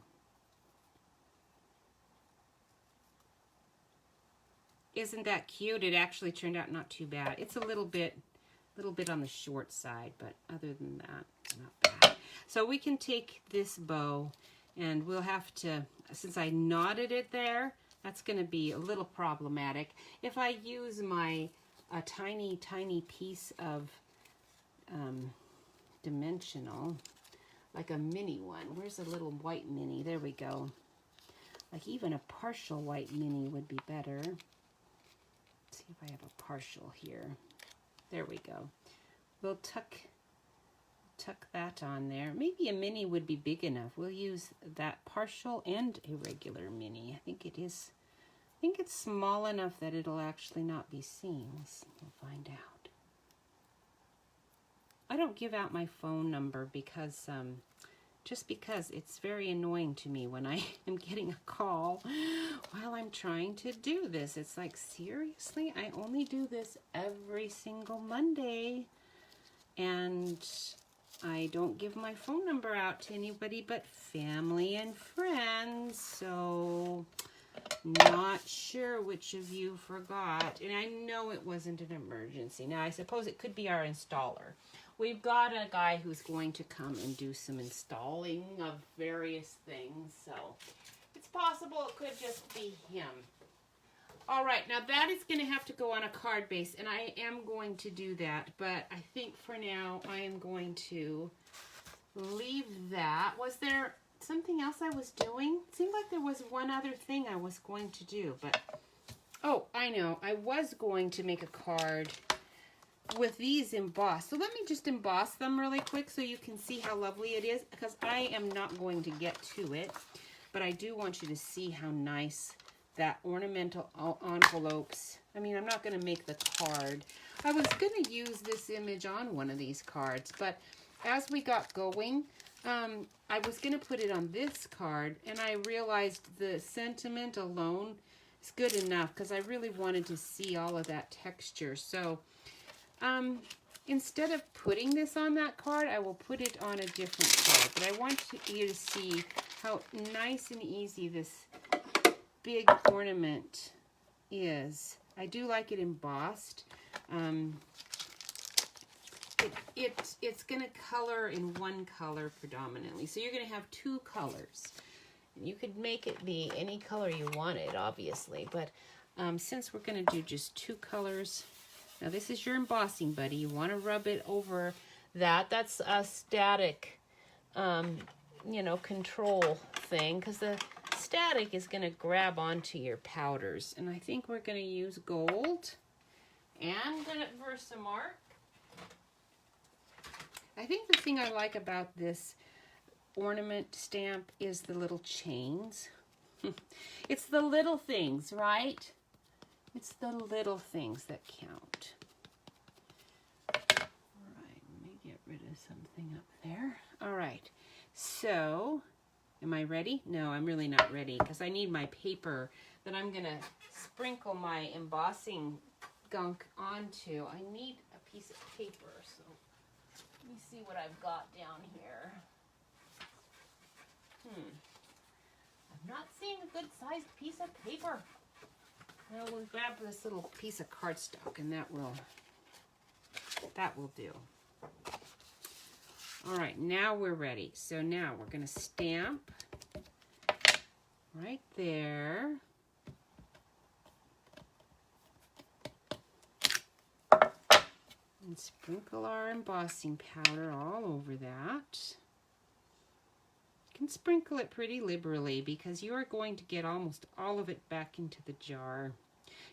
Isn't that cute? It actually turned out not too bad. It's a little bit on the short side, but other than that, not bad. So we can take this bow, and we'll have to, since I knotted it there, that's going to be a little problematic. If I use a tiny piece of dimensional, like a mini one. Where's a little white mini? There we go. Like even a partial white mini would be better. See if I have a partial here. There we go. We'll tuck that on there. Maybe a mini would be big enough. We'll use that partial and a regular mini. I think it is. I think it's small enough that it'll actually not be seen. We'll find out. I don't give out my phone number because just because it's very annoying to me when I am getting a call while I'm trying to do this. It's like, seriously? I only do this every single Monday, and I don't give my phone number out to anybody but family and friends, so not sure which of you forgot. And I know it wasn't an emergency. Now, I suppose it could be our installer. We've got a guy who's going to come and do some installing of various things, so it's possible it could just be him. All right, now that is going to have to go on a card base, and I am going to do that, but I think for now I am going to leave that. Was there something else I was doing? It seemed like there was one other thing I was going to do, but, oh, I know. I was going to make a card with these embossed. So let me just emboss them really quick so you can see how lovely it is, because I am not going to get to it, but I do want you to see how nice that ornamental envelopes. I mean, I'm not going to make the card. I was going to use this image on one of these cards, but as we got going, I was going to put it on this card, and I realized the sentiment alone is good enough because I really wanted to see all of that texture. So instead of putting this on that card, I will put it on a different card. But I want you to see how nice and easy this big ornament is. I do like it embossed. It's going to color in one color predominantly. So you're going to have 2 colors. You could make it be any color you wanted, obviously. But since we're going to do just 2 colors, now this is your embossing buddy. You want to rub it over that. That's a static, you know, control thing, because the static is going to grab onto your powders. And I think we're going to use gold and Versamark. I think the thing I like about this ornament stamp is the little chains. It's the little things, right? It's the little things that count. All right, let me get rid of something up there. All right, so am I ready? No, I'm really not ready because I need my paper that I'm going to sprinkle my embossing gunk onto, I need a piece of paper. So let me see what I've got down here. I'm not seeing a good sized piece of paper. Well, we'll grab this little piece of cardstock and that will do. All right, now we're ready. So now we're going to stamp right there. And sprinkle our embossing powder all over that. You can sprinkle it pretty liberally because you are going to get almost all of it back into the jar.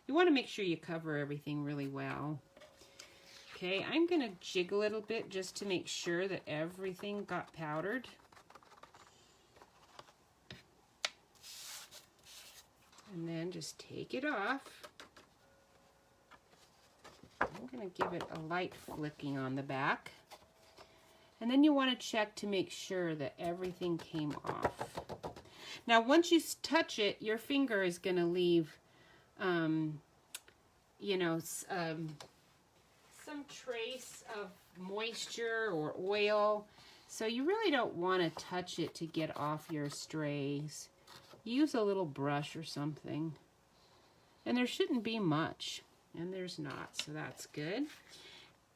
You want to make sure you cover everything really well. Okay, I'm going to jig a little bit just to make sure that everything got powdered. And then just take it off. I'm going to give it a light flicking on the back. And then you want to check to make sure that everything came off. Now, once you touch it, your finger is going to leave, you know, some trace of moisture or oil. So you really don't want to touch it to get off your strays. Use a little brush or something. And there shouldn't be much. And there's not, so that's good.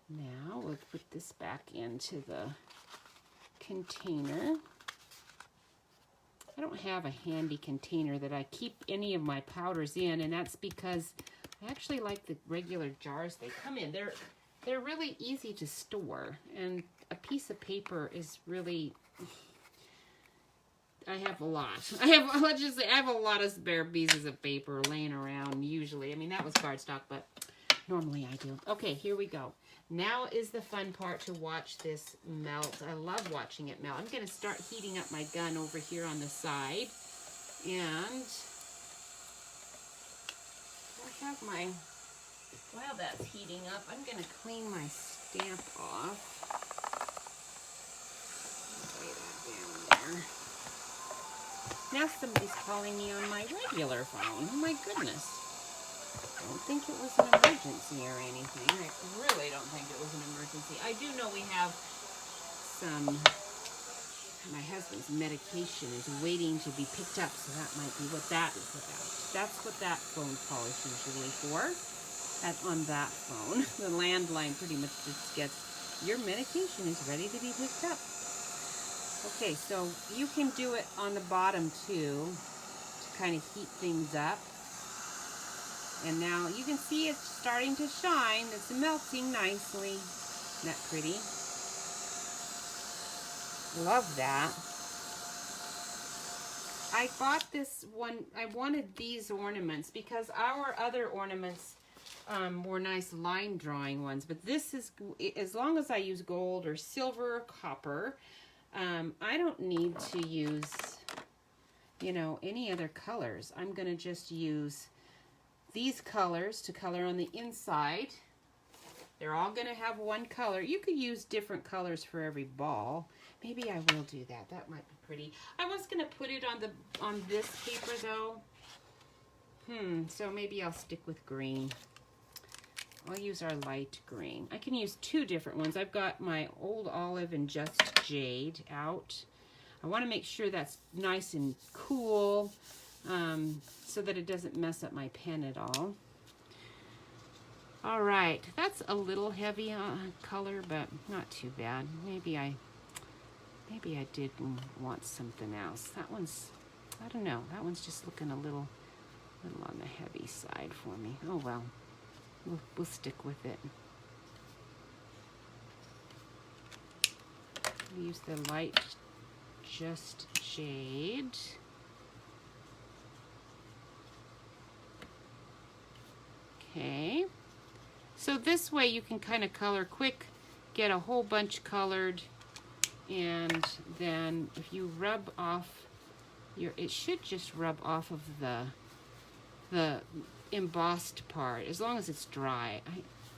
Now we'll put this back into the container. I don't have a handy container that I keep any of my powders in, and that's because I actually like the regular jars they come in. They're really easy to store, and a piece of paper is really, I have a lot. Let's just say I have a lot of spare pieces of paper laying around usually. I mean, that was cardstock, but normally I do. Okay, here we go. Now is the fun part to watch this melt. I love watching it melt. I'm going to start heating up my gun over here on the side. And I have my, while that's heating up, I'm going to clean my stamp off. Lay that down there. Now somebody's calling me on my regular phone. Oh my goodness. I don't think it was an emergency or anything. I really don't think it was an emergency. I do know we have some, my husband's medication is waiting to be picked up, so that might be what that is about. That's what that phone call is usually for. On that phone. The landline pretty much just gets, your medication is ready to be picked up. Okay, so you can do it on the bottom too, to kind of heat things up. And now you can see it's starting to shine. It's melting nicely. Isn't that pretty? Love that. I bought this one. I wanted these ornaments because our other ornaments were nice line drawing ones. But this is, as long as I use gold or silver or copper, I don't need to use, you know, any other colors. I'm going to just use these colors to color on the inside. They're all going to have one color. You could use different colors for every ball. Maybe I will do that. That might be pretty. I was going to put it on this paper though. So maybe I'll stick with green. I'll use our light green. I can use two different ones. I've got my Old Olive and Just Jade out. I want to make sure that's nice and cool. So that it doesn't mess up my pen at all. All right, that's a little heavy color, but not too bad. Maybe I did want something else. That one's, I don't know. That one's just looking a little on the heavy side for me. Oh well, we'll stick with it. Use the light Just Jade. Okay, so this way you can kind of color quick, get a whole bunch colored, and then if you rub off it should just rub off of the embossed part, as long as it's dry,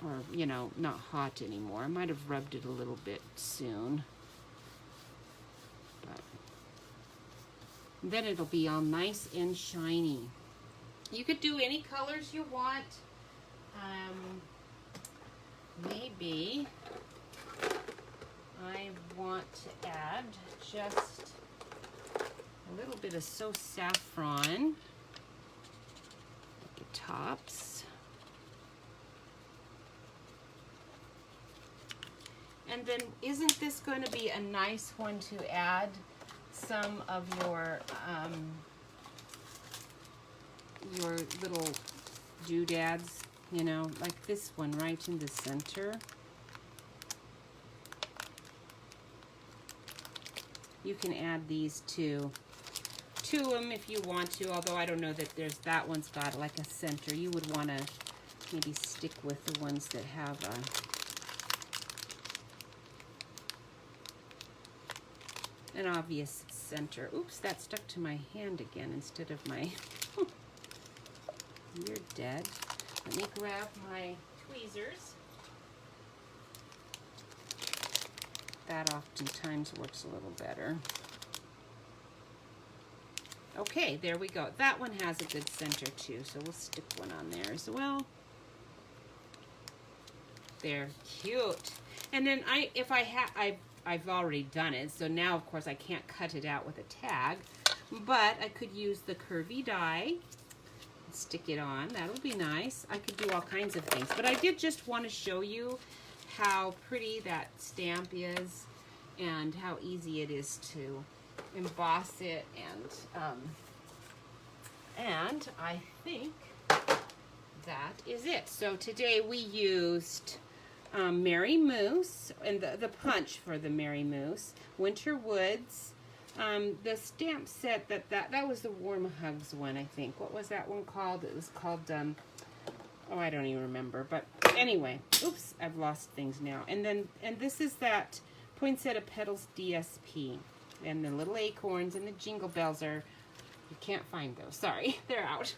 or you know, not hot anymore. I might have rubbed it a little bit soon, but then it'll be all nice and shiny. You could do any colors you want. it is so saffron at the tops. And then isn't this going to be a nice one to add some of your little doodads, you know, like this one right in the center. You can add these to them if you want to, although I don't know that that one's got like a center. You would want to maybe stick with the ones that have an obvious center. Oops, that stuck to my hand again instead of my... You're dead. Let me grab my tweezers. That oftentimes works a little better. Okay, there we go. That one has a good center too, so we'll stick one on there as well. They're cute. And then I've already done it, so now of course I can't cut it out with a tag, but I could use the curvy die, stick it on. That'll be nice. I could do all kinds of things, but I did just want to show you how pretty that stamp is and how easy it is to emboss it, and I think that is it. So today we used Mary Moose and the punch for the Mary Moose, Winter Woods, the stamp set that was the Warm Hugs one, I think. What was that one called? It was called oh, I don't even remember, but anyway, oops, I've lost things now. And this is that Poinsettia Petals DSP, and the little acorns and the jingle bells are, you can't find those, sorry, they're out.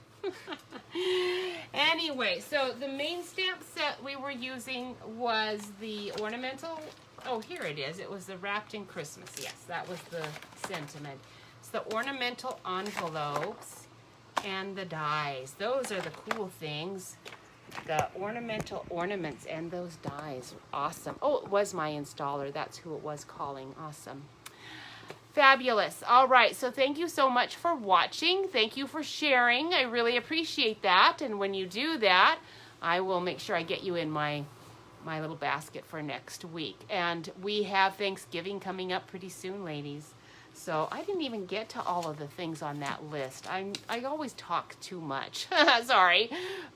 Anyway, so the main stamp set we were using was the ornamental, oh, here it is. It was the Wrapped in Christmas. Yes, that was the sentiment. It's the ornamental envelopes and the dies. Those are the cool things. The ornamental ornaments and those dies. Awesome. Oh, it was my installer. That's who it was calling. Awesome. Fabulous. All right, so thank you so much for watching. Thank you for sharing. I really appreciate that. And when you do that, I will make sure I get you in my little basket for next week. And we have Thanksgiving coming up pretty soon, ladies. So I didn't even get to all of the things on that list. I always talk too much. Sorry,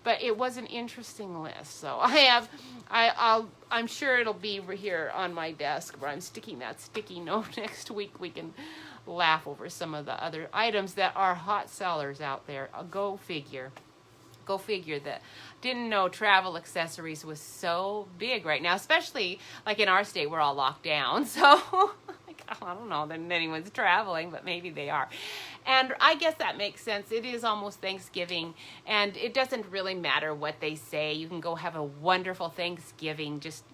but it was an interesting list. So I'm sure it'll be here on my desk where I'm sticking that sticky note next week. We can laugh over some of the other items that are hot sellers out there. Go figure. Go figure that. Didn't know travel accessories was so big right now, especially like in our state, we're all locked down. So I don't know that anyone's traveling, but maybe they are. And I guess that makes sense. It is almost Thanksgiving, and it doesn't really matter what they say. You can go have a wonderful Thanksgiving. Just,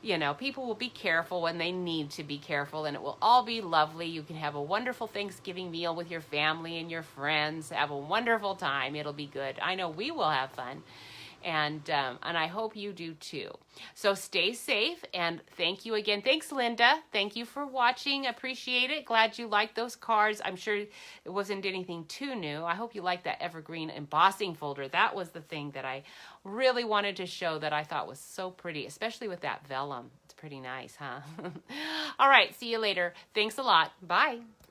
you know, people will be careful when they need to be careful, and it will all be lovely. You can have a wonderful Thanksgiving meal with your family and your friends. Have a wonderful time. It'll be good. I know we will have fun. And I hope you do too. So stay safe, and thank you again. Thanks, Linda. Thank you for watching. Appreciate it. Glad you liked those cards. I'm sure it wasn't anything too new. I hope you liked that Evergreen Embossing folder. That was the thing that I really wanted to show that I thought was so pretty, especially with that vellum. It's pretty nice, huh? All right. See you later. Thanks a lot. Bye.